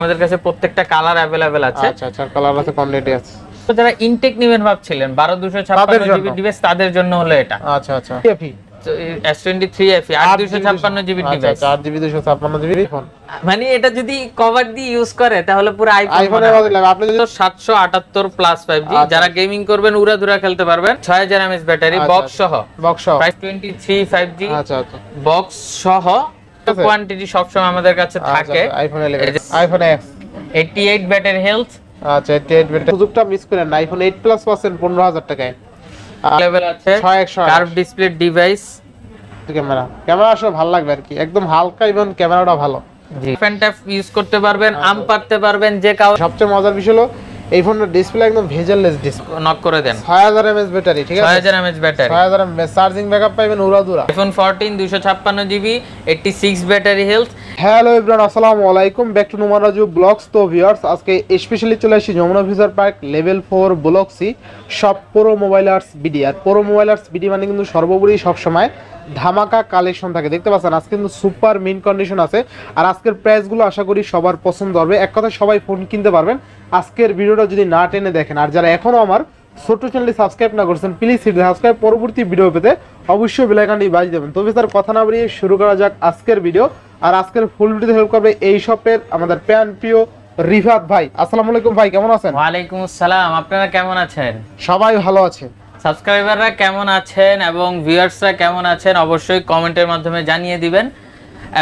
আমাদের কাছে প্রত্যেকটা কালার अवेलेबल আছে। আচ্ছা আচ্ছা, কালার আছে, কোয়ান্টিটি আছে। তো যারা ইনটেক নেবেন ভাবছিলেন 12256 জিবি ডিভাইস, তাদের জন্য হলো এটা। আচ্ছা আচ্ছা, S23 FE 8256 জিবি ডিভাইস। আচ্ছা, 8 জিবি 256 জিবি ফোন। মানে এটা যদি কভার দিয়ে ইউজ করে তাহলে পুরো আইফোনের মতো লাগে। আপনি যদি 778 প্লাস 5G যারা গেমিং করবেন উড়াধুরা খেলতে পারবেন, 6000 mAh ব্যাটারি, বক্স সহ, প্রাইস 23 5G, আচ্ছা আচ্ছা, বক্স সহ, কোয়ান্টিটি সব সময় আমাদের কাছে থাকে। IPhone 11, iPhone x, 88 battery health. আচ্ছা 88 ব্যাটারি। সুযোগটা মিস করেন না, আইফোন 8 প্লাস পাচ্ছেন 15000 টাকায়। লেভেল আছে 6128 কার্ভ ডিসপ্লে ডিভাইস। ক্যামেরা আসলে ভালো লাগবে আর কি, একদম হালকা এবং ক্যামেরাটা ভালো। জি, ফ্যানটাফ ইউজ করতে পারবেন, আম পারতে পারবেন, যে কাউ। সবচেয়ে মজার বিষয় হলো এই ফোনের ডিসপ্লে একদম ভেজাললেস ডিসপ্লে। নক করে দেন। 6000 mAh ব্যাটারি, ঠিক আছে, 6000 mAh battery, 6000 mAh charging backup পাবেন উড়াদুরা। IPhone 14 256 GB, 86 battery health. Hello everyone, আসসালামু আলাইকুম, back to Noman Raju vlogs. তো ভিউয়ার্স, আজকে স্পেশালি চলে আসি Jamuna future park level 4 block C সব প্রো মোবাইল আর্টস বিডি। আর প্রো মোবাইল আর্টস বিডি মানে কিন্তু সর্বোপরি সবসময় ধামাকা কালেকশন থাকে। দেখতে পাচ্ছেন আজকে কিন্তু সুপার মিন কন্ডিশন আছে। আর আজকের প্রাইসগুলো আশা করি সবার পছন্দ হবে। এক কথা সবাই ফোন কিনতে পারবেন আজকের ভিডিওটা যদি না টেনে দেখেন। আর যারা এখনও আমার ছোট্ট চ্যানেলটি সাবস্ক্রাইব না করছেন, প্লিজ সাবস্ক্রাইব, পরবর্তী ভিডিও পেতে অবশ্যই বেল আইকনটি বাজিয়ে দেবেন। তবে স্যার কথা না বাড়িয়ে শুরু করা যাক আজকের ভিডিও। আর আজকের ফুল ভিডিওতে হেল্প করবে এই শপের আমাদের প্যান প্রিয় রিফাত ভাই। আসসালামু আলাইকুম ভাই, কেমন আছেন? ওয়ালাইকুম আসসালাম, আপনারা কেমন আছেন? সবাই ভালো আছে। সাবস্ক্রাইবাররা কেমন আছেন এবং ভিউয়ার্সরা কেমন আছেন অবশ্যই কমেন্টের মাধ্যমে জানিয়ে দিবেন।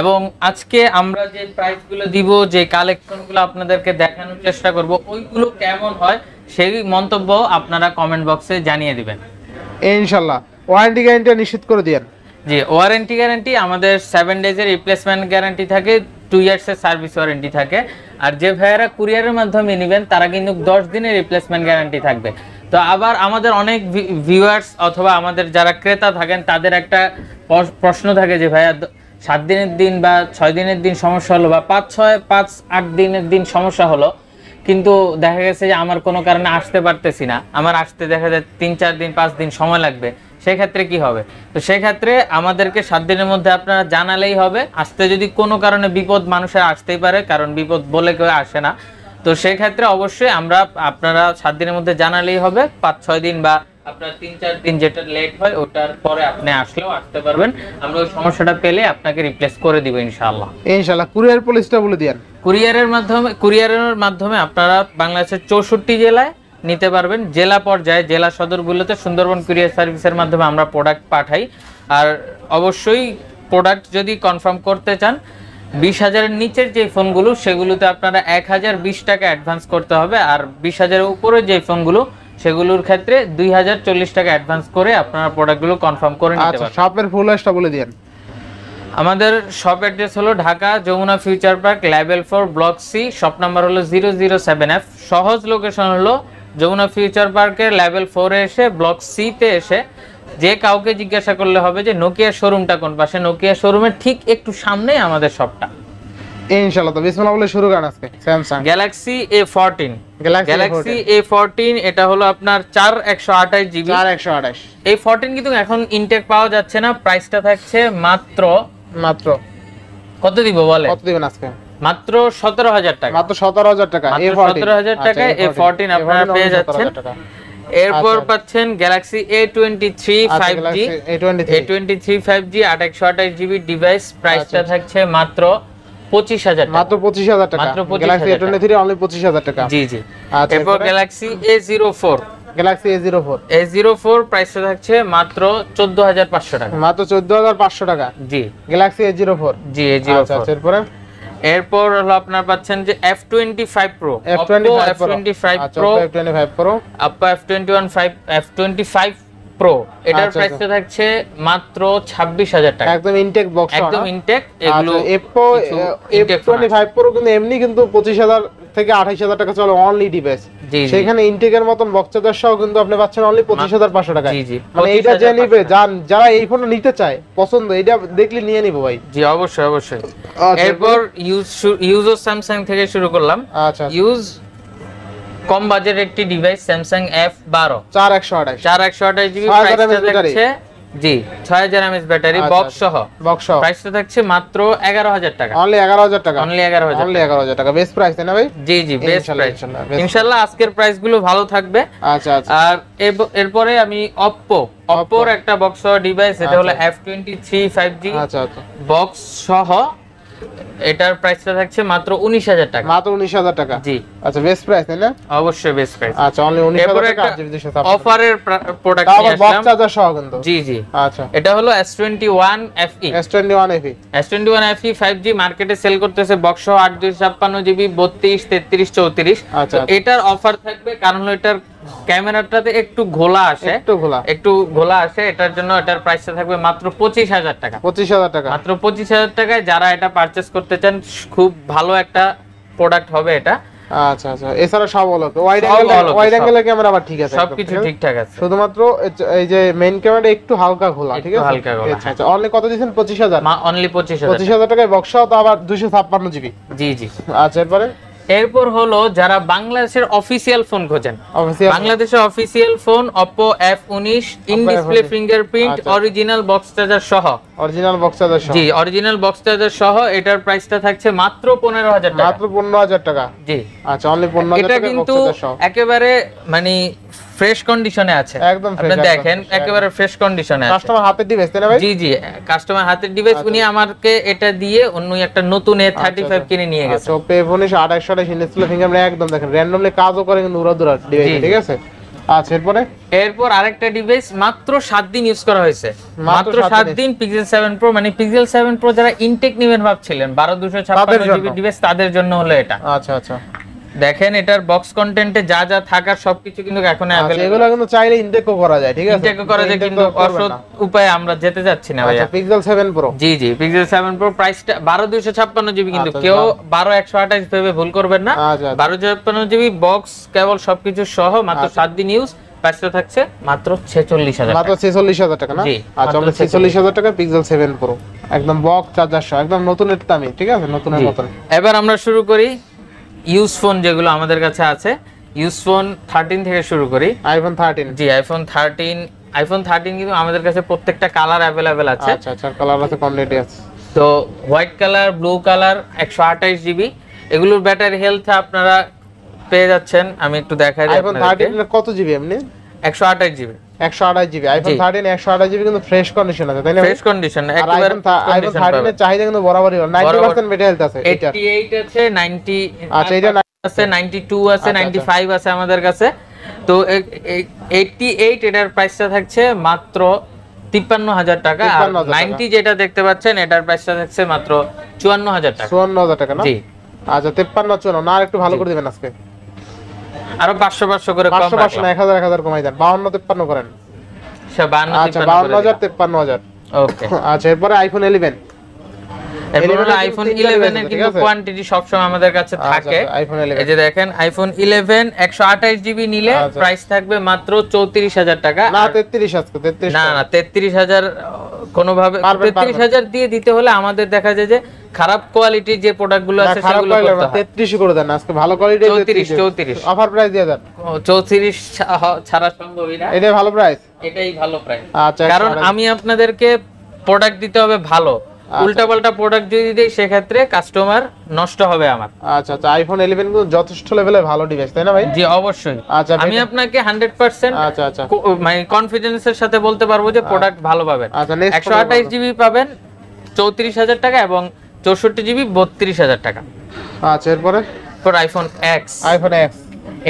এবং আজকে আমরা যে প্রাইসগুলো দিব, যে কালেকশনগুলো আপনাদেরকে দেখানোর চেষ্টা করব, ওইগুলো কেমন হয় সেই মন্তব্য আপনারা কমেন্ট বক্সে জানিয়ে দিবেন ইনশাআল্লাহ। ওয়ারেন্টি গ্যারান্টি নিশ্চিত করে দিয়েন। জি, ওয়ারেন্টি গ্যারান্টি আমাদের 7 ডেজের রিপ্লেসমেন্ট গ্যারান্টি থাকে, 2 ইয়ার্সের সার্ভিস ওয়ারেন্টি থাকে। আর যে ভাইয়েরা কুরিয়ারের মাধ্যমে নেবেন তারা কিন্তু 10 দিনের রিপ্লেসমেন্ট গ্যারান্টি থাকবে। তো আবার আমাদের অনেক ভিউয়ার্স অথবা আমাদের যারা ক্রেতা থাকেন তাদের একটা প্রশ্ন থাকে যে ভাইয়া 7 দিনের দিন বা 6 দিনের দিন সমস্যা হলো, বা 5-8 দিনের দিন সমস্যা হলো, কিন্তু দেখা গেছে যে আমার কোনো কারণে আসতে পারতেছি না, আমার আসতে দেখা যায় 3-4 দিন 5 দিন সময় লাগবে, সেই ক্ষেত্রে কি হবে? তো সেই ক্ষেত্রে আমাদেরকে 7 দিনের মধ্যে আপনারা জানালেই হবে। আসতে যদি কোনো কারণে বিপদ, মানুষের আসতেই পারে, কারণ বিপদ বলে কেউ আসে না। তো সেই ক্ষেত্রে অবশ্যই আপনারা 7 দিনের মধ্যে জানালেই হবে। 5-6 দিন বা আপনার 3-4 দিন যেটা লেট হয় ওটার পরে আপনি আসলেও আসতে পারবেন, আমরা ওই সমস্যাটা পেলে আপনাকে রিপ্লেস করে দিব ইনশাআল্লাহ। ইনশাআল্লাহ। কুরিয়ার পলিসিটা বলে দেন। কুরিয়ারের মাধ্যমে আপনারা বাংলাদেশের 64 জেলায় নিতে পারবেন। জেলা পর্যায়ে জেলা সদরগুলোতে সুন্দরবন কুরিয়ার সার্ভিসের মাধ্যমে আমরা প্রোডাক্ট পাঠাই। আর অবশ্যই প্রোডাক্ট যদি কনফার্ম করতে চান 20,000-এর নিচের যে ফোনগুলো সেগুলোতে আপনারা 1020 টাকা অ্যাডভান্স করতে হবে। আর 20,000-এর উপরে যে ফোনগুলো সেগুলোর ক্ষেত্রে 2040 টাকা অ্যাডভান্স করে আপনারা প্রোডাক্টগুলো কনফার্ম করে নিতে পারবেন। শপের ফুল অ্যাড্রেসটা বলে দেন। আমাদের শপ অ্যাড্রেস হলো Dhaka Jamuna future park level 4 block C, shop number হলো 007F। সহজ লোকেশন হলো যমুনা ফিউচার পার্কের লেভেল 4 এ এসে ব্লক সি তে এসে যে কাউকে জিজ্ঞাসা করলে হবে যে নোকিয়া শোরুমটা কোন পাশে, নোকিয়া শোরুমের ঠিক একটু সামনেই আমাদের শপটা। ইনশাআল্লাহ। তো বিসমিল্লাহ বলে শুরু করেন আজকে। Samsung Galaxy A14, Galaxy A14 এটা হলো আপনার 4128 জিবি। 4128 A14 কিন্তু এখন ইনটেক পাওয়া যাচ্ছে না, প্রাইসটা থাকছে মাত্র কত দিব বলে? কত দিবেন আজকে? মাত্র 17,000 টাকা। মাত্র 17,000 টাকা। A14 17,000 টাকায় A14 আপনারা পেয়ে যাচ্ছেন। এরপর পাচ্ছেন Galaxy A23 5G, A23 5G 8128 GB device, প্রাইসটা থাকছে মাত্র 25,000 টাকা। মাত্র 25,000 টাকা। গ্যালাক্সি A23 অনলি 25,000 টাকা। জি জি। এরপর গ্যালাক্সি A04, গ্যালাক্সি A04 প্রাইসটা থাকছে মাত্র 14,500 টাকা। মাত্র 14,500 টাকা। জি, গ্যালাক্সি A04। জি A04। আচ্ছা, এরপর হলো আপনার পাচ্ছেন যে F25 Pro, F25 Pro, Oppo F25 Pro, এটার প্রাইসটা থাকছে মাত্র 26,000 টাকা। একদম ইনটেক বক্স, একদম ইনটেক। এগুলো Oppo F25 Pro কিন্তু এমনি কিন্তু 25,000 থেকে 28,000 টাকা চলে অনলি ডিভাইস। সেখানে ইনটেকের মতন বক্স চার্জার সহ কিন্তু আপনি পাচ্ছেন অনলি 25,500 টাকা। জি জি। মানে এইটা যে নিবে যারা এই ফোনটা নিতে চায়, পছন্দ, এটা দেখলে নিয়ে নিব ভাই। জি অবশ্যই অবশ্যই। এরপর ইউজও স্যামসাং থেকে শুরু করলাম। আচ্ছা, ইউজ কম বাজেটের একটি ডিভাইস স্যামসাং F12 4128 জিবি, প্রাইসটা থাকছে জি 6000 mAh ব্যাটারি বক্স সহ। বক্স সহ প্রাইসটা থাকছে মাত্র 11000 টাকা। অনলি 11000 টাকা। অনলি 11000। অনলি 11000 টাকা বেস্ট প্রাইস তাই না ভাই? জি জি বেস্ট প্রাইস। ইনশাআল্লাহ আজকের প্রাইস গুলো ভালো থাকবে। আচ্ছা আচ্ছা। আর এরপরে আমি Oppo এর একটা বক্স সহ ডিভাইস, এটা হলো F23 5G। আচ্ছা আচ্ছা। বক্স সহ এটার প্রাইসটা থাকছে মাত্র 19000 টাকা। মাত্র 19000 টাকা। জি আচ্ছা বেস্ট প্রাইস তাই না? অবশ্যই বেস্ট প্রাইস। আচ্ছা অনলি 19000 টাকা। অফারের প্রোডাক্ট নিয়ে আসলাম। বক্স চার্জার সহ কিন্তু। জি জি। আচ্ছা এটা হলো S21 FE। S21 FE। S21 FE 5G মার্কেটে সেল করতেছে বক্স সহ 8256 জিবি 32 33 34। আচ্ছা এটার অফার থাকবে, কারণ এটার ক্যামেরাটাতে একটু ঘোলা আসে, একটু ঘোলা আসে, এটার জন্য এটার প্রাইসটা থাকবে মাত্র 25000 টাকা। 25000 টাকা। মাত্র 25000 টাকায় যারা এটা পারচেজ করতে চান খুব ভালো একটা প্রোডাক্ট হবে এটা। আচ্ছা আচ্ছা। এছাড়া সব হলো ওয়াইড অ্যাঙ্গেলের ক্যামেরা আবার ঠিক আছে, সবকিছু ঠিকঠাক আছে, শুধুমাত্র এই যে মেইন ক্যামেরাটা একটু হালকা ঘোলা, ঠিক আছে হালকা ঘোলা। আচ্ছা আচ্ছা। অনলি কত দিবেন? 25000। অনলি 25000 টাকায় বক্সও তো আবার 256 জিবি। জি জি। আচ্ছা এরপর হলো যারা বাংলাদেশের অফিসিয়াল ফোন খোঁজেন, বাংলাদেশের official phone Oppo F19 in display fingerprint original box charger সহ। অরিজিনাল বক্স চার্জার সহ। জি অরিজিনাল বক্স চার্জার সহ এটার প্রাইসটা থাকছে মাত্র 15000 টাকা। মাত্র 15000 টাকা। জি আচ্ছা অনলি 15000 টাকা। এটা কিন্তু একেবারে মানে ফ্রেশ কন্ডিশনে আছে, একদম ফ্রেশ। আপনি দেখেন একেবারে ফ্রেশ কন্ডিশনে আছে। কাস্টমার হাতের ডিভাইস তাই না ভাই? জি জি কাস্টমার হাতের ডিভাইস। উনি আমাকে এটা দিয়ে অন্য একটা নতুন A35 কিনে নিয়ে গেছে। আচ্ছা Oppo A19 2828 in display fingerprint একদম দেখেন র‍্যান্ডমলি কাজও করে কিন্তু উড়াদুরা ডিভাইস, ঠিক আছে। আচ্ছা এরপর আরেকটা ডিভাইস মাত্র 7 দিন ইউজ করা হয়েছে, মাত্র 7 দিন Pixel 7 Pro। মানে Pixel 7 Pro যারা ইনটেক নেবেন ভাবছিলেন 12256 জিবি ডিভাইস, তাদের জন্য হলো এটা। আচ্ছা আচ্ছা। দেখেন এটার বক্স কন্টেন্টে যা যা থাকার সবকিছু কিন্তু এখন अवेलेबल। এগুলো কিন্তু চাইলে ইনটেকও করা যায়, ঠিক আছে, ইনটেকও করা যায়, কিন্তু অসৎ উপায়ে আমরা যেতে যাচ্ছি না ভাইয়া। আচ্ছা Pixel 7 Pro। জি জি Pixel 7 Pro প্রাইসটা 12256 জিবি, কিন্তু কেউ 12128 ভেবে ভুল করবেন না। 12256 জিবি বক্স কেবল সবকিছু সহ মাত্র 7 দিন ইউজ, প্রাইসটা থাকছে মাত্র 46000 টাকা। মাত্র 46000 টাকা না? আচ্ছা আমরা 46000 টাকা Pixel 7 Pro একদম বক্স চার্জার সহ, একদম নতুনের দামে, ঠিক আছে, নতুনের মতন। এবার আমরা শুরু করি ইউজ ফোন যেগুলো আমাদের কাছে আছে। ইউজ ফোন 13 থেকে শুরু করি। iPhone 13। জি iPhone 13 কিন্তু আমাদের কাছে প্রত্যেকটা কালার अवेलेबल আছে। আচ্ছা আচ্ছা কালার আছে, কোয়ান্টিটি আছে। তো white colour, blue colour 128 GB, এগুলোর ব্যাটারি হেলথ আপনারা পেয়ে যাচ্ছেন। আমি একটু দেখাই দিই iPhone 13 এর কত জিবি এমনি? 128 জিবি। 128 জিবি iPhone 13 128 জিবি কিন্তু ফ্রেশ কন্ডিশন আছে তাই না? ফ্রেশ কন্ডিশন একেবারে। iPhone 13 এর চাহিদা কিন্তু বরাবরই 90% ব্যাটারি হেলথ আছে। 88 আছে, 90 আচ্ছা এটা আছে, 92 আছে, 95 আছে আমাদের কাছে। তো 88 এটার প্রাইসটা থাকছে মাত্র 53000 টাকা। আর 90 যেটা দেখতে পাচ্ছেন এটার প্রাইসটা থাকছে মাত্র 54000 টাকা। 54000 টাকা না? জি আচ্ছা 53 54 না, আর একটু ভালো করে দিবেন আজকে, আরো 500 করে কম, 500 না 1000 কমাই দেন, 52 53 করেন। আচ্ছা 52000 53000। ওকে। আচ্ছা এরপরে iPhone 11। iPhone 11 এর কিন্তু কোয়ান্টিটি সব সময় আমাদের কাছে থাকে। এই যে দেখেন iPhone 11 128 জিবি নিলে প্রাইস থাকবে মাত্র 34000 টাকা। না 33 আজকে 33 না না 33000 কোন ভাবে 33000 দিয়ে দিতে হলে আমাদের দেখা যায় যে খারাপ কোয়ালিটির যে প্রোডাক্টগুলো আছে সেগুলো করতে হয়। 33 করে দেন আজকে, ভালো কোয়ালিটি 34 অফার প্রাইস দিয়ে দেন। 34 ছাড়া সম্ভবই না, এটাই ভালো প্রাইস, এটাই ভালো প্রাইস। আচ্ছা কারণ আমি আপনাদেরকে প্রোডাক্ট দিতে হবে ভালো, উল্টাপাল্টা প্রোডাক্ট যদি দেই সেক্ষেত্রে কাস্টমার নষ্ট হবে আমার। আচ্ছা আচ্ছা iPhone 11 কিন্তু যথেষ্ট লেভেলে ভালো ডিভাইস তাই না ভাই? জি অবশ্যই। আচ্ছা আমি আপনাকে 100% আচ্ছা আচ্ছা মানে কনফিডেন্সের সাথে বলতে পারবো যে প্রোডাক্ট ভালো পাবেন। আচ্ছা 128 জিবি পাবেন 34000 টাকা এবং 64 জিবি 32000 টাকা। আচ্ছা এরপর iPhone X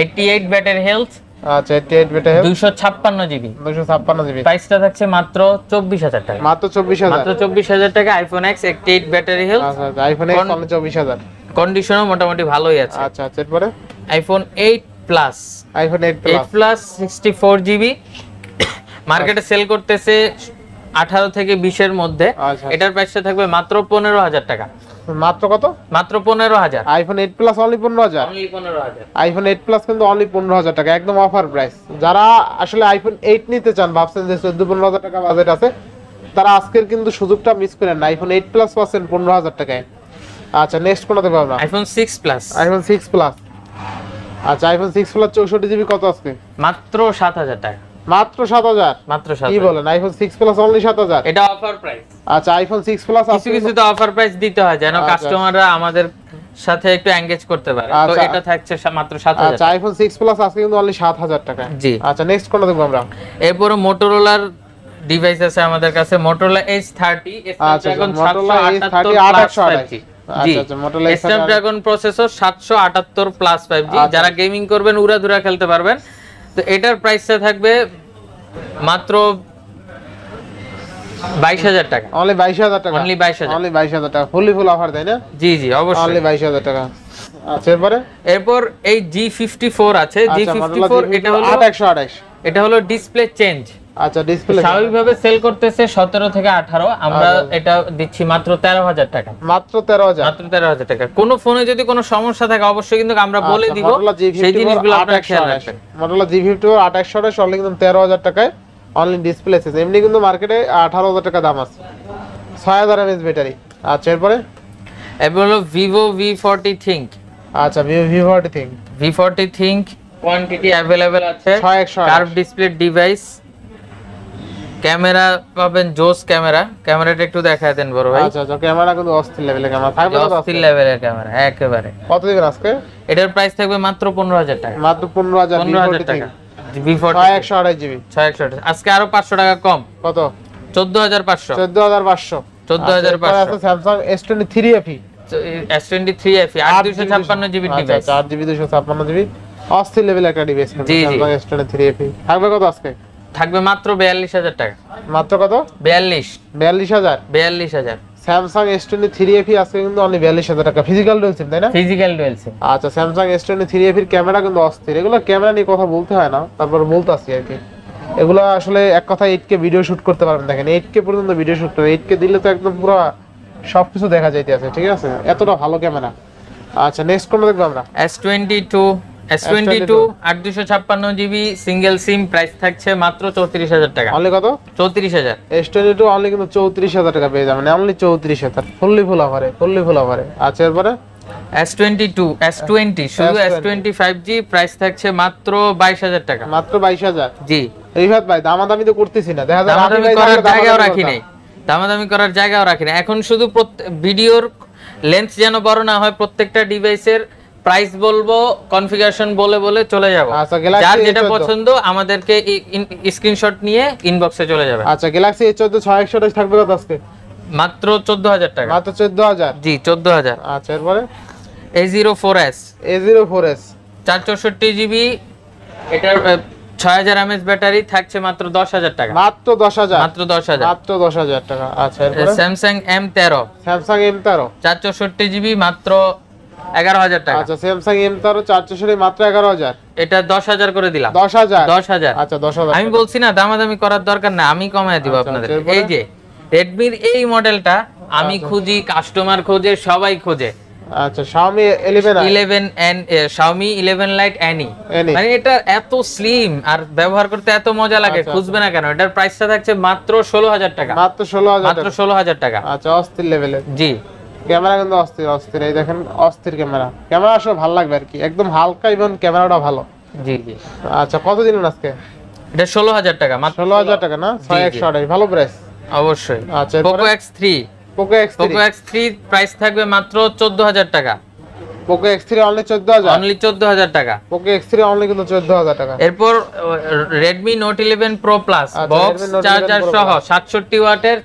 88 ব্যাটারি হেলথ। আচ্ছা 88 ব্যাটারি হেলথ 256 জিবি 256 জিবি, প্রাইসটা থাকছে মাত্র 24000 টাকা। মাত্র 24000 টাকা iPhone X 88 ব্যাটারি হেলথ। আচ্ছা iPhone X অনলি 24000, কন্ডিশনও মোটামুটি ভালোই আছে। আচ্ছা আচ্ছা এরপরে iPhone 8 প্লাস 8 প্লাস 64 জিবি মার্কেটে সেল করতেছে 18 থেকে 20 এর মধ্যে। এটার প্রাইসটা থাকবে মাত্র 15000 টাকা। মাত্র কত? মাত্র 15000। iPhone 8 plus only 15000। Only 15000 iPhone 8 plus কিন্তু অনলি 15000 টাকা, একদম অফার প্রাইস। যারা আসলে iPhone 8 নিতে চান, ভাবছেন যে 14-15000 টাকা বাজেট আছে, তারা আজকের কিন্তু সুযোগটা মিস করেন না। iPhone 8 প্লাস পাচ্ছেন 15000 টাকায়। আচ্ছা নেক্সট কোনটা দেব আমরা? iPhone 6 plus. iPhone 6 plus. আচ্ছা iPhone 6 প্লাস 64 জিবি কত আজকে? মাত্র 7000 টাকা। মাত্র 7000 মাত্র কি 7000 বলেন আইফোন 6 প্লাস অনলি 7000 এটা অফার প্রাইস আচ্ছা আইফোন 6 প্লাস কিছু কিছু তো অফার প্রাইস দিতে হয় যেন কাস্টমাররা আমাদের সাথে একটু এঙ্গেজ করতে পারে তো এটা থাকছে মাত্র 7000 আচ্ছা আইফোন 6 প্লাস আজকে কিন্তু অনলি 7000 টাকা জি আচ্ছা নেক্সট কোনটা দেখব আমরা এরপর মোটরোলার ডিভাইস আছে আমাদের কাছে মোটরোলা H30 স্ন্যাপড্রাগন 778 জি স্ন্যাপড্রাগন প্রসেসর 778 প্লাস 5G যারা গেমিং করবেন উড়াধুরা খেলতে পারবেন তো এটার প্রাইসটা থাকবে মাত্র 22000 টাকা অনলি 22000 টাকা অনলি 22000 অনলি 22000 টাকা ফুলি ফুল অফার দেয় না জি জি অবশ্যই অনলি 22000 টাকা আচ্ছা এরপর এই G54 আছে G54 এটা হলো ডিসপ্লে চেঞ্জ আচ্ছা ডিসপ্লে স্বাভাবিকভাবে সেল করতেছে 17 থেকে 18 আমরা এটা দিচ্ছি মাত্র 13000 টাকা মাত্র 13000 মাত্র 13000 টাকা কোন ফোনে যদি কোনো সমস্যা থাকে অবশ্যই কিন্তু আমরা বলে দিব সেই জিনিসগুলো আপনারা খেয়াল রাখবেন Motorola G54 2828 অনলি কিন্তু 13000 টাকায় অনলি ডিসপ্লে আছে এমনি কিন্তু মার্কেটে 18000 টাকা দাম আছে 6000 mAh ব্যাটারি আচ্ছা এরপর হলো Vivo V40 Think আচ্ছা V40 Think V40 Think quantity available আছে 6128 কার্ভ ডিসপ্লে ডিভাইস ক্যামেরা পাবেন জোস ক্যামেরাটা একটু দেখায় দেন বড় ভাই আচ্ছা আচ্ছা ক্যামেরা কিন্তু অস্থির লেভেলের ক্যামেরা থাকবে তো অস্থির লেভেলের ক্যামেরা একেবারে কত দিবেন আজকে এটার প্রাইস থাকবে মাত্র 15000 টাকা মাত্র 15000 টাকা V40 6128 জিবি 6128 আজকে আরো 500 টাকা কম কত 14500 14500 14500 আছে Samsung S23 FE S23 FE 8256 GB device 4 GB 256 GB অস্থির লেভেল একটা ডিভাইস Samsung S23 FE থাকবে কত আজকে থাকবে মাত্র 42000 টাকা মাত্র কত 42000 Samsung S23 FE আজকে কিন্তু অনলি 42000 টাকা ফিজিক্যাল ডুয়াল সিম তাই না ফিজিক্যাল ডুয়াল সিম আচ্ছা Samsung S23 FE এর ক্যামেরা কিন্তু অস্থির এগুলো ক্যামেরা নিয়ে কথা বলতে হয় না তারপর বলতাছি আর কি এগুলো আসলে এক কথায় 8K ভিডিও শুট করতে পারবেন দেখেন 8K পর্যন্ত ভিডিও শুট করে 8K দিলে তো একদম পুরো সবকিছু দেখা যাইতে আছে ঠিক আছে এতটা ভালো ক্যামেরা আচ্ছা নেক্সট কোনটা দেখব আমরা S22 8256 জিবি সিঙ্গেল সিম প্রাইস থাকছে মাত্র 34000 টাকা অনলি কত 34000 S22 অনলি কিন্তু 34000 টাকা পেয়ে যাবেন অনলি 34000 ফুললি ফুল অফারে আচ্ছা এরপরে S20 শুধু S20 5G প্রাইস থাকছে মাত্র 22000 টাকা মাত্র 22000 জি রিফাত ভাই দামাদামি তো করতেছি না দেখা যায় দামাদামি করার জায়গাও রাখি না এখন শুধু ভিডিওর লেন্থ যেন বড় না হয় প্রত্যেকটা ডিভাইসের প্রাইস বলবো কনফিগারেশন বলে চলে যাব আচ্ছা যার যেটা পছন্দ আমাদেরকে স্ক্রিনশট নিয়ে ইনবক্সে চলে যাবে আচ্ছা Galaxy A14 628 থাকবে কত আজকে মাত্র 14000 টাকা মাত্র 14000 জি 14000 আচ্ছা এরপরে A04s 464 জিবি এটার 6000 mAh ব্যাটারি থাকছে মাত্র 10000 টাকা মাত্র 10000 মাত্র 10000 টাকা আচ্ছা এরপরে Samsung M13 464 জিবি মাত্র 11000 টাকা আচ্ছা Samsung M13 464 মাত্র 11000 এটা 10000 করে দিলাম 10000 আচ্ছা 10000 আমি বলছি না দামাদামি করার দরকার না আমি কমায় দিব আপনাদের এই যে Redmi এই মডেলটা আমি খুঁজি কাস্টমার খোঁজে সবাই খোঁজে আচ্ছা Xiaomi 11 and Xiaomi 11 Lite Any মানে এটা এত স্লিম আর ব্যবহার করতে এত মজা লাগে খুঁজবে না কেন এটার প্রাইসটা থাকছে মাত্র 16000 টাকা মাত্র 16000 টাকা আচ্ছা অস্থির লেভেলের জি ক্যামেরা কিন্তু অস্থির এই দেখেন অস্থির ক্যামেরা আসলে ভালো লাগবে আর কি একদম হালকা এবং ক্যামেরাটা ভালো জি আচ্ছা কত দিলেন আজকে এটা 16000 টাকা মাত্র 16000 টাকা না 6128 ভালো প্রাইস অবশ্যই আচ্ছা Poco X3 প্রাইস থাকবে মাত্র 14000 টাকা Poco X3 অনলি 14000 অনলি 14000 টাকা Poco X3 অনলি কিন্তু 14000 টাকা এরপর Redmi Note 11 Pro Plus box charger সহ 67 ওয়াটের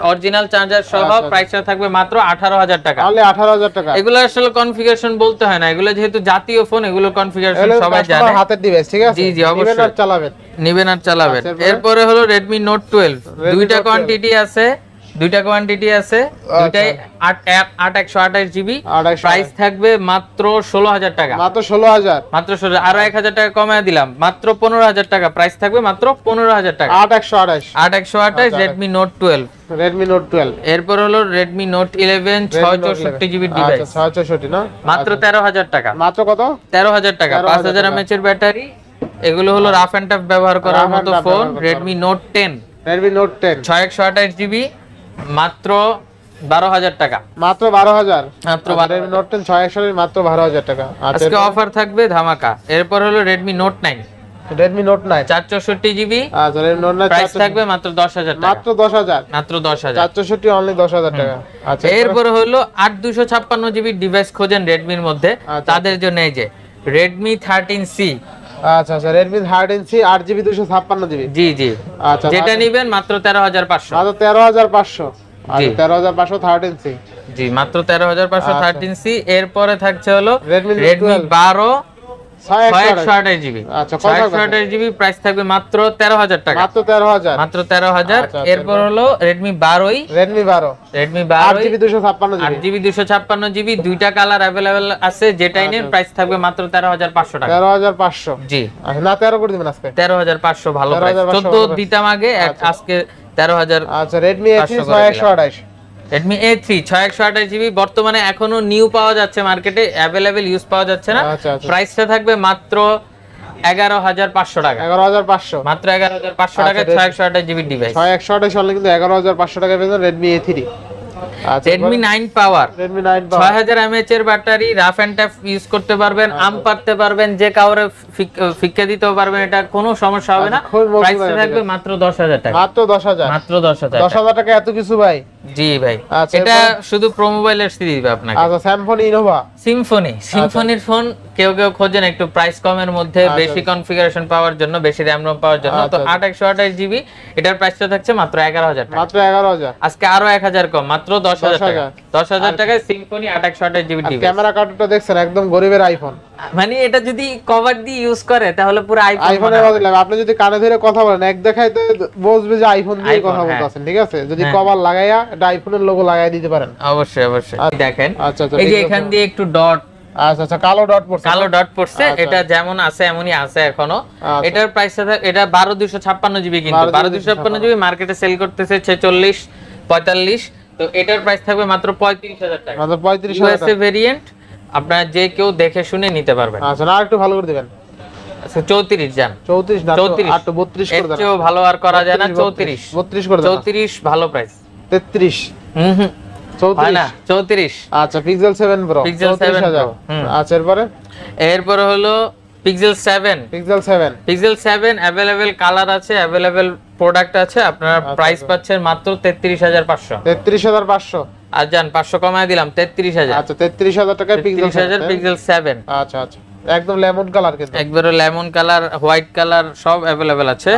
অরিজিনাল চার্জার সহ প্রাইসটা থাকবে মাত্র 18000 টাকা অনলি 18000 টাকা এগুলো আসলে কনফিগারেশন বলতে হয় না এগুলো যেহেতু জাতীয় ফোন এগুলো কনফিগারেশন সবাই জানে হাতের ডিভাইস ঠিক আছে জি অবশ্যই নেবেন আর চালাবেন এরপরে হলো Redmi Note 12 দুইটা কোয়ান্টিটি আছে দুইটাই 8128 জিবি প্রাইস থাকবে মাত্র 16000 টাকা মাত্র 16000 আরো 1000 টাকা কমায় দিলাম মাত্র 15000 টাকা প্রাইস থাকবে মাত্র 15000 টাকা 8128 Redmi Note 12 এরপর হলো Redmi Note 11 664 জিবি ডিভাইস আচ্ছা 664 না মাত্র 13000 টাকা মাত্র কত 13000 টাকা 5000 mAh এর ব্যাটারি এগুলো হলো রাফ এন্ড টাফ ব্যবহার করার মতো ফোন Redmi Note 10 628 জিবি মাত্র 12000 টাকা মাত্র 12000 Redmi Note 10 661 মাত্র 12000 টাকা আজকে অফার থাকবে ধামাকা এরপর হলো Redmi Note 9 Redmi Note 9 464GB। আচ্ছা Redmi Note 9 প্রাইস থাকবে মাত্র 10000 টাকা, মাত্র 10000, মাত্র 10000। 464 অনলি 10000 টাকা। আচ্ছা এরপরে হলো 8256GB ডিভাইস খোঁজেন রেডমির মধ্যে, তাদের জন্য এই যে Redmi 13C। আচ্ছা আচ্ছা Redmi 13C 8GB 256GB। জি জি, আচ্ছা যেটা নেবেন মাত্র 13500। মাত্র 13500। আচ্ছা 13500 13C। জি মাত্র 13500 13C। এরপরে থাকছে হলো Redmi Redmi 12 628GB। 628GB। আচ্ছা 628GB প্রাইস থাকবে মাত্র 13000 টাকা, মাত্র 13000, মাত্র 13000। এরপর হলো Redmi 12 Redmi 12 Redmi 12 8GB 256GB। 8GB 256GB, দুইটা কালার अवेलेबल আছে, যেটাই নেন প্রাইস থাকবে মাত্র 13500 টাকা। 13500। জি আচ্ছা না 13 করে দিবেন আজকে। 13500 ভালো প্রাইস, 14 দিতাম আগে, আজকে 13000। আচ্ছা Redmi A3 628। Redmi A3 628GB বর্তমানে এখনো নিউ পাওয়া যাচ্ছে মার্কেটে, अवेलेबल ইউজ পাওয়া যাচ্ছে না। আচ্ছা আচ্ছা প্রাইসটা থাকবে মাত্র 11500 টাকা, 11500, মাত্র 11500 টাকা 628GB ডিভাইস। 628 হলে কিন্তু 11500 টাকা পেয়ে যাবেন Redmi A3। আচ্ছা Redmi 9 power, Redmi 9 power 6000 mAh এর battery, rough and tough use করতে পারবেন, আম পারতে পারবেন, যে কাউরে ফিক্কা দিতেও পারবেন, এটা কোনো সমস্যা হবে না। খুব মজবুত প্রাইস লাগে, থাকবে মাত্র 10000 টাকা, মাত্র 10000, মাত্র 10000 10000 টাকা এত কিছু ভাই? জি ভাই, আচ্ছা, এটা শুধু প্রো মোবাইলের সিরিজ দিবে আপনাকে। আচ্ছা Symphony Innova, সিম্ফনির ফোন কেউ কেউ খোঁজেন একটু প্রাইস কমের মধ্যে, বেশি কনফিগারেশন পাওয়ার জন্য, বেশি র‍্যাম রম পাওয়ার জন্য, তো 8128GB এটার প্রাইসটা থাকছে মাত্র 11000 টাকা, মাত্র 11000। আজকে আরো 1000 কম, মাত্র 10000 টাকা। 10000 টাকায় সিম্ফনি 8128GB ডিভাইস। ক্যামেরা কার্ডটা দেখছেন একদম গরিবের আইফোন, মানে এটা যদি কভার দিয়ে ইউজ করে তাহলে পুরো আইফোনের মতো লাগে। আপনি যদি কানে ধরে কথা বলেন এক দেখায় তো বুঝবে যে আইফোন দিয়ে কথা বলতেছেন, ঠিক আছে? যদি কভার লাগাইয়া এটা আইফোনের লোগো লাগাই দিতে পারেন। অবশ্যই অবশ্যই। দেখেন আচ্ছা আচ্ছা এই যে এখান দিয়ে একটু ডট, আচ্ছা আচ্ছা কালো ডট পড়ছে, কালো ডট পড়ছে, এটা যেমন আছে এমনই আছে এখনো। এটার প্রাইস এটা 12256GB, কিন্তু 12256GB মার্কেটে সেল করতেছে 46 45, তো এটার প্রাইস থাকবে মাত্র 35000 টাকা, মাত্র 35000 টাকা। ইউএসএ ভেরিয়েন্ট, আপনারা যে কেউ দেখে শুনে নিতে পারবেন। আচ্ছা না একটু ভালো করে দিবেন। আচ্ছা 34 জান, 34 না 34 আর তো 32 এর করে দেন, চেয়েও ভালো আর করা যায় না। 34 32 করে দেন, 34 ভালো প্রাইস। 33 হুম হুম 34 হয় না 34। আচ্ছা Pixel 7 Pro, Pixel 7 Pro, আচ্ছা এরপরে হলো Pixel 7। Pixel 7 अवेलेबल কালার আছে, अवेलेबल প্রোডাক্ট আছে, আপনারা প্রাইস পাচ্ছেন মাত্র 33500। 33500 আর জান 500 কমায় দিলাম 33000। আচ্ছা 33000 টাকায় Pixel 7। আচ্ছা আচ্ছা একদম লেমন কালার, কিন্তু একবারে লেমন কালার, হোয়াইট কালার সব अवेलेबल আছে।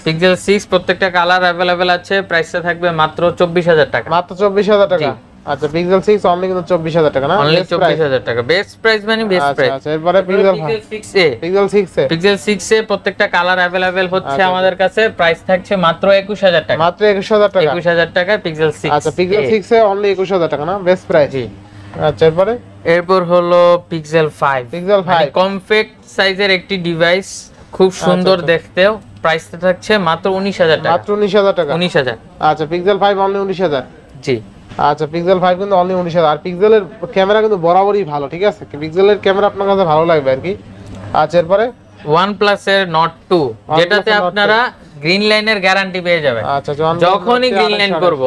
Pixel 6 প্রত্যেকটা কালার अवेलेबल আছে, প্রাইসটা থাকবে মাত্র 24000 টাকা, মাত্র 24000 টাকা। আচ্ছা Pixel 6 অনলি কিন্তু 24000 টাকা না, অনলি 24000 টাকা, বেস্ট প্রাইস মানে বেস্ট প্রাইস। আচ্ছা এরপরে Pixel 6a, Pixel 6 এ প্রত্যেকটা কালার अवेलेबल হচ্ছে আমাদের কাছে, প্রাইস থাকছে মাত্র 21000 টাকা, মাত্র 21000 টাকা, 21000 টাকা Pixel 6। আচ্ছা Pixel 6 এ অনলি 21000 টাকা না, বেস্ট প্রাইস। জি আচ্ছা এরপর হলো Pixel 5। কমপ্যাক্ট সাইজের একটি ডিভাইস, খুব সুন্দর দেখতেও, প্রাইসটা থাকছে মাত্র 19000 টাকা, মাত্র 19000 টাকা, 19000। আচ্ছা Pixel 5 অনলি 19000। জি আচ্ছা Pixel 5 কিন্তু অনলি 19000। আর পিক্সেলের ক্যামেরা কিন্তু বরাবরই ভালো, ঠিক আছে? পিক্সেলের ক্যামেরা আপনার কাছে ভালো লাগবে আর কি। আচ্ছা এরপরে OnePlus এর Nord 2, যেটাতে আপনারা গ্রিন লাইনের গ্যারান্টি পেয়ে যাবেন। আচ্ছা যখনই গ্রিন লাইন করব,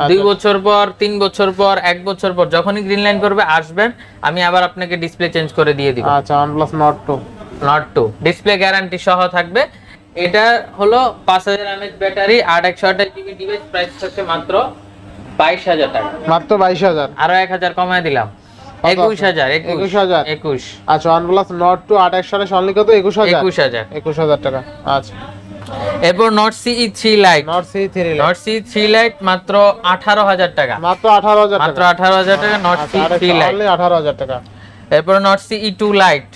2 বছর পর, 3 বছর পর, 1 বছর পর, যখনই গ্রিন লাইন করবে আসবেন, আমি আবার আপনাকে ডিসপ্লে চেঞ্জ করে দিয়ে দিব। আচ্ছা OnePlus Nord 2 ডিসপ্লে গ্যারান্টি সহ থাকবে। এটা হলো 5000 mAh battery, 8128GB device, price হচ্ছে মাত্র 22000 টাকা, মাত্র 22000। আরো 1000 কমায় দিলাম, 21000। আচ্ছা OnePlus Nord 2 28 অনলি কত? 21000 টাকা। আচ্ছা এরপর Nord CE 3 Lite, Nord CE 3 Lite মাত্র 18000 টাকা, মাত্র 18000 টাকা, মাত্র 18000 টাকা Nord CE 3 Lite, অনলি 18000 টাকা। এরপর Nord CE 2 Lite,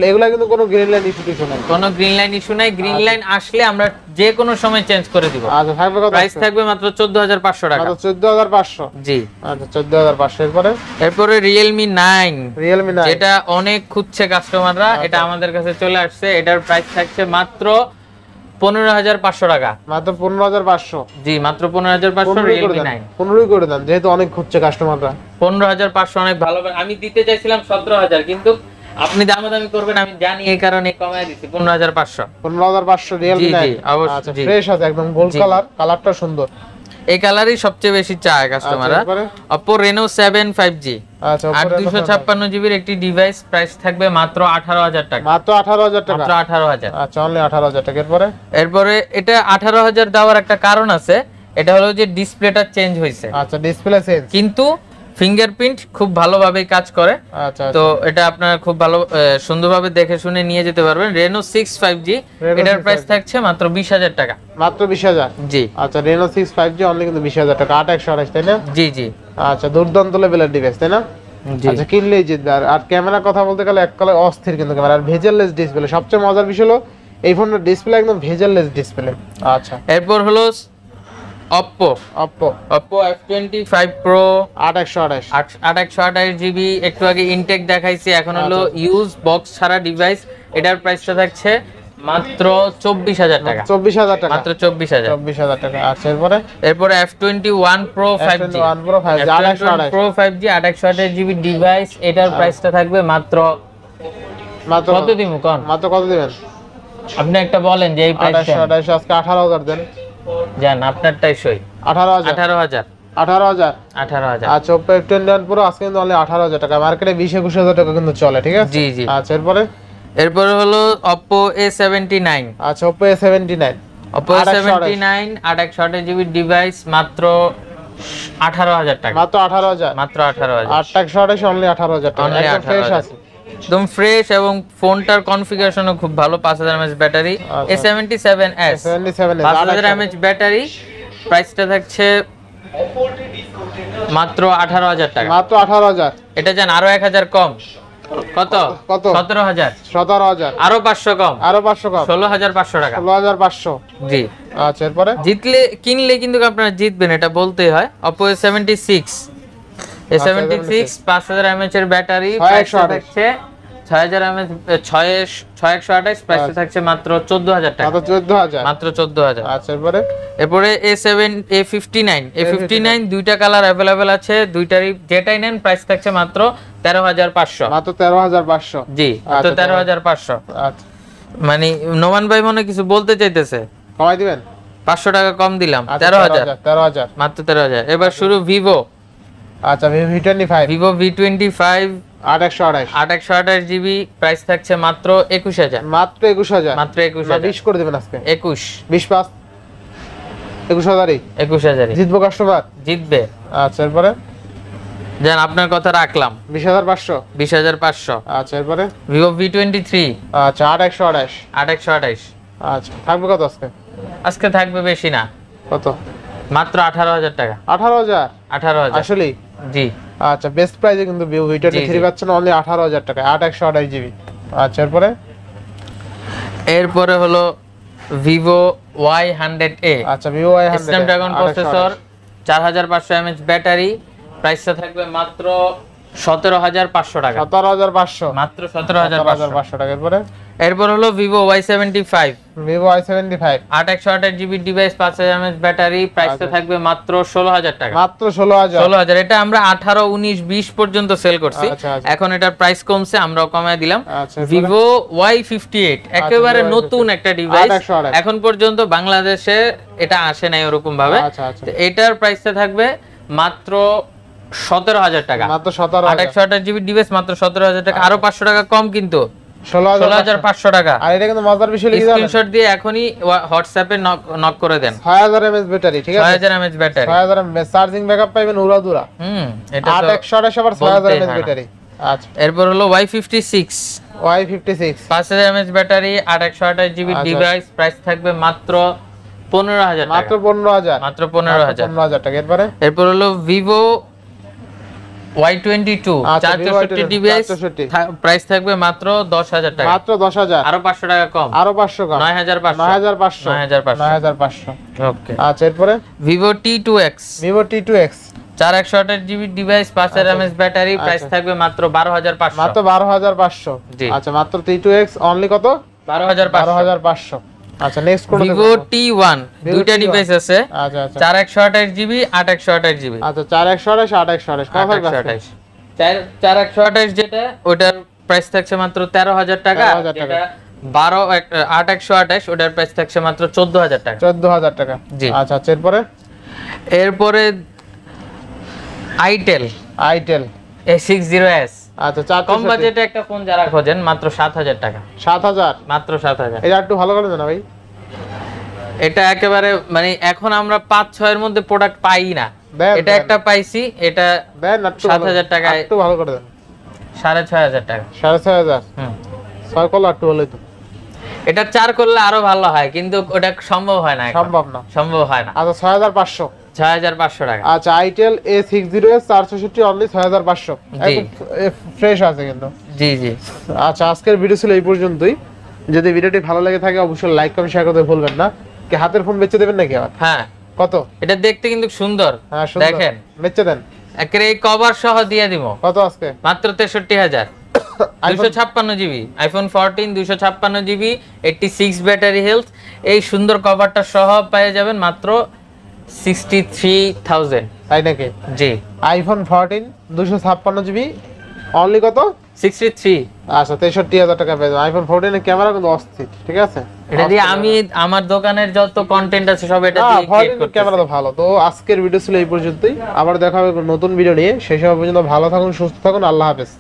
এগুলা কিন্তু কোনো গ্রিন লাইন ইস্যু নাই, কোনো গ্রিন লাইন ইস্যু নাই। গ্রিন লাইন আসলে আমরা যে কোনো সময় চেঞ্জ করে দিব। আচ্ছা থাকবে কত? প্রাইস থাকবে মাত্র 14500 টাকা, মাত্র 14500। জি আচ্ছা 14500। এরপরে Realme 9, Realme 9 যেটা অনেক খুঁজছে কাস্টমাররা, এটা আমাদের কাছে চলে আসছে। এটার প্রাইস থাকছে মাত্র 15500 টাকা, মাত্র 15500। জি মাত্র 15500 Realme 9। 15 করে দেন, যেহেতু অনেক খুঁজছে কাস্টমাররা। 15500 অনেক ভালো, আমি দিতে চাইছিলাম 17000, কিন্তু আপনি দামাদামি করবেন আমি জানি, এই কারণে কমায় দিছি 15500। 15500 Realme 9। জি অবশ্যই, আচ্ছা ফ্রেশ আছে একদম, গোল্ড কালার, কালারটা সুন্দর। এই কালারই সবচেয়ে বেশি চায় কাস্টমাররা। Oppo Reno 7 5G, আচ্ছা 8256 জিবির একটি ডিভাইস, প্রাইস থাকবে মাত্র 18000 টাকা। মাত্র 18000 টাকা, মাত্র 18000। আচ্ছা অনলি 18000 টাকা। এরপরে এটা 18000 দেওয়ার একটা কারণ আছে, এটা হলো যে ডিসপ্লেটা চেঞ্জ হয়েছে। আচ্ছা ডিসপ্লে চেঞ্জ, কিন্তু ফিঙ্গারপ্রিন্ট খুব ভালোভাবে কাজ করে। আচ্ছা তো এটা আপনারা খুব ভালো সুন্দরভাবে দেখে শুনে নিয়ে যেতে পারবেন। Reno 6 5G, এটার প্রাইস থাকছে মাত্র 20000 টাকা। মাত্র 20000? জি। আচ্ছা Reno 6 5G অনলি কিন্তু 20000 টাকা, 8128 তাই না? জি জি। আচ্ছা দুর্দান্ত লেভেলের ডিভাইস তাই না? আচ্ছা কিনলেই জিতবে। আর ক্যামেরার কথা বলতে গেলে এককালে অস্থির কিন্তু ক্যামেরা, আর ভেজেললেস ডিসপ্লে। সবচেয়ে মজার বিষয় হলো এই ফোনের ডিসপ্লে একদম ভেজেললেস ডিসপ্লে। আচ্ছা এরপর হলো Oppo F25 Pro 8128 জিবি। একটু আগে ইনটেক দেখাইছি, এখন হলো ইউজ বক্স ছাড়া ডিভাইস। এটার প্রাইসটা থাকছে মাত্র 24000 টাকা। 24000 টাকা, মাত্র 24000 টাকা। আচ্ছা এরপরে F21 Pro 5G, Pro 5G 8128 GB device. এটার প্রাইসটা থাকবে মাত্র কত দিমু কোন? মাত্র কত দিবেন আপনি একটা বলেন যে এই প্রাইস 8128 আজকে 18000 দেন। জান আপনারটাই সই। 18000। আচ্ছা Oppo F21 Pro আজকে কিন্তু অনলি 18000 টাকা, মার্কেটে 20-21000 টাকা কিন্তু চলে, ঠিক আছে? জি জি। আচ্ছা এরপরে হলো Oppo A79। আচ্ছা Oppo A79 8128 জিবি ডিভাইস, মাত্র 18000 টাকা। মাত্র 18000। মাত্র 18000। 8128 অনলি 18000 টাকা, একদম ফ্রেশ আছে, একদম ফ্রেশ। এবং ফোনটার কনফিগারেশনও খুব ভালো। 5000 mAh battery. A77s 5000 mAh battery, প্রাইসটা থাকছে মাত্র 18000 টাকা। মাত্র 18000। এটা জান আরো 1000 কম। কত? 17000। আরো 500 কম। 16500 টাকা। 16500। জি। আচ্ছা এরপরে কিনলে কিন্তু আপনারা জিতবেন, এটা বলতেই হয়। Oppo A76 5000 mAh এর ব্যাটারি, প্রাইস থাকছে 6000 mAh 6128, প্রাইস থাকছে মাত্র 14000 টাকা। মাত্র 14000। আচ্ছা এরপরে A59 দুইটা কালার अवेलेबल আছে, দুইটারই যেটাই নেন প্রাইস থাকছে মাত্র 13500। মাত্র 13500। জি, মাত্র 13500। আচ্ছা মানে নোমান ভাই মনে কিছু বলতে চাইতেছে, কমাই দিবেন? 500 টাকা কম দিলাম। 13000। মাত্র 13000। এবার শুরু Vivo। আচ্ছা Vivo V25 8128 জিবি, প্রাইস থাকছে মাত্র 21000। মাত্র 21000। মাত্র 21000। 20 করে দিবেন আজকে। 20 5 21000ই। 21000ই জিতবো কাস্টমার? জিতবে। আচ্ছা এরপরে জান আপনার কথা রাখলাম। 20500। আচ্ছা এরপরে Vivo V23। আচ্ছা 8128। আচ্ছা থাকবে কত আজকে? আজকে থাকবে বেশি না। কত? মাত্র 18000 টাকা। 18000 আসলে? জি। আচ্ছা বেস্ট প্রাইসে কিন্তু Vivo V23 পাচ্ছেন অনলি 18000 টাকা, 8128 জিবি। আচ্ছা এরপরে হলো Vivo Y100A। আচ্ছা Vivo Y100 Snapdragon processor, 4500 mAh battery, প্রাইসটা থাকবে মাত্র 17500 টাকা। 17500। মাত্র 17500 টাকা। এরপর হলো Vivo Y75। 8128 GB device, 5000 mAh battery, প্রাইসটা থাকবে মাত্র 16000 টাকা। মাত্র 16000। এটা আমরা 18, 19, 20 পর্যন্ত সেল করছি। এখন এটার প্রাইস কমছে, আমরাও কমায় দিলাম। Vivo Y58 একেবারে নতুন একটা ডিভাইস, এখন পর্যন্ত বাংলাদেশে এটা আসে নাই ওরকম ভাবে। এটার প্রাইসটা থাকবে মাত্র 17000 টাকা। মাত্র 17000। 8128 জিবি ডিভাইস, মাত্র 17000 টাকা। আরো 500 টাকা কম, কিন্তু 16500 টাকা। আর এটা কিন্তু মজার বিষয় কি জানেন? স্ক্রিনশট দিয়ে এখনি হোয়াটসঅ্যাপে নক করে দেন। 6000 mAh ব্যাটারি, ঠিক আছে? 6000 mAh battery, 6000 mAh charging backup পাবেন উড়াদুরা। এটা 8128 আবার 6000 mAh ব্যাটারি। আচ্ছা এরপর হলো Y56 5000 mAh battery, 8128 GB device, price থাকবে মাত্র 15000 টাকা। মাত্র 15000। মাত্র 15000 টাকা। এরপর হলো Vivo Y22 464 ডিভাইস, প্রাইস থাকবে মাত্র 10000 টাকা। মাত্র 10000। আরো 500 টাকা কম। 9500। ওকে। আচ্ছা এরপরে Vivo T2X 428 GB device, 5000 mAh battery, price থাকবে মাত্র 12500। মাত্র 12500। আচ্ছা মাত্র T2X অনলি কত? 12500। আচ্ছা নেক্সট কোন? Vivo T1 দুইটা ডিভাইস আছে। আচ্ছা 428 জিবি 8128 জিবি। আচ্ছা 428 828 কত থাকবে? 4128 যেটা, ওটার প্রাইস থাকছে মাত্র 13000 টাকা। যেটা 8128 ওটার প্রাইস থাকছে মাত্র 14000 টাকা। 14000 টাকা। জি। আচ্ছা এরপরে এরপরে আইটেল আইটেল A60s, আচ্ছা কম 464 বাজেটে একটা ফোন যারা খোঁজেন মাত্র 7,000 টাকা, 7000 মাত্র 7,000। এটা একটু ভালো করে দেন না ভাই। এটা একেবারে মানে এখন আমরা 5-6 এর মধ্যে প্রোডাক্ট পাই না, দেন, এটা দেন। একটা পাইছি, এটা দেন একটু 7,000 টাকায়, একটু ভালো করে দেন। 6,500 টাকা। 6500 হুম, 6 করলে একটু ভালোই তো। এটা 4 করলে আরো ভালো হয়, কিন্তু ওটা সম্ভব হয় না এখন। সম্ভব না। সম্ভব হয় না। আচ্ছা 6500। 6,500 টাকা। আচ্ছা আইটেল A60s 464 অনলি 6500, জি। একদম ফ্রেশ আছে কিন্তু। জি জি। আচ্ছা আজকের ভিডিও ছিল এই পর্যন্তই। যদি ভিডিওটি ভালো লাগে থাকে অবশ্যই লাইক কমেন্ট শেয়ার করতে ভুলবেন না। কি হাতের ফোন বেচে দেবেন নাকি আবার? হ্যাঁ, কত? এটা দেখতে কিন্তু সুন্দর, হ্যাঁ সুন্দর। দেখেন বেচে দেন। একেবারে এই কভার সহ দিয়ে দিব কত আজকে? মাত্র 63,000। 256 GB iPhone 14, 256 GB, 86 battery health, এই সুন্দর কভারটা সহ পেয়ে যাবেন মাত্র 63,000। তাই নাকি? জি, আইফোন 14 256 জিবি অনলি কত? 63। আচ্ছা 63,000 টাকা পেয়ে যাবেন। আইফোন 14 এর ক্যামেরা কিন্তু অস্থির, ঠিক আছে? এটা দিয়ে আমি আমার দোকানের যত কন্টেন্ট আছে সব এটা দিয়ে ক্রিয়েট 14 করতেছি। ক্যামেরা তো ভালো। তো আজকের ভিডিও ছিল এই পর্যন্তই, আবার দেখা হবে নতুন ভিডিও নিয়ে। সেই সময় পর্যন্ত ভালো থাকুন, সুস্থ থাকুন, আল্লাহ হাফেজ।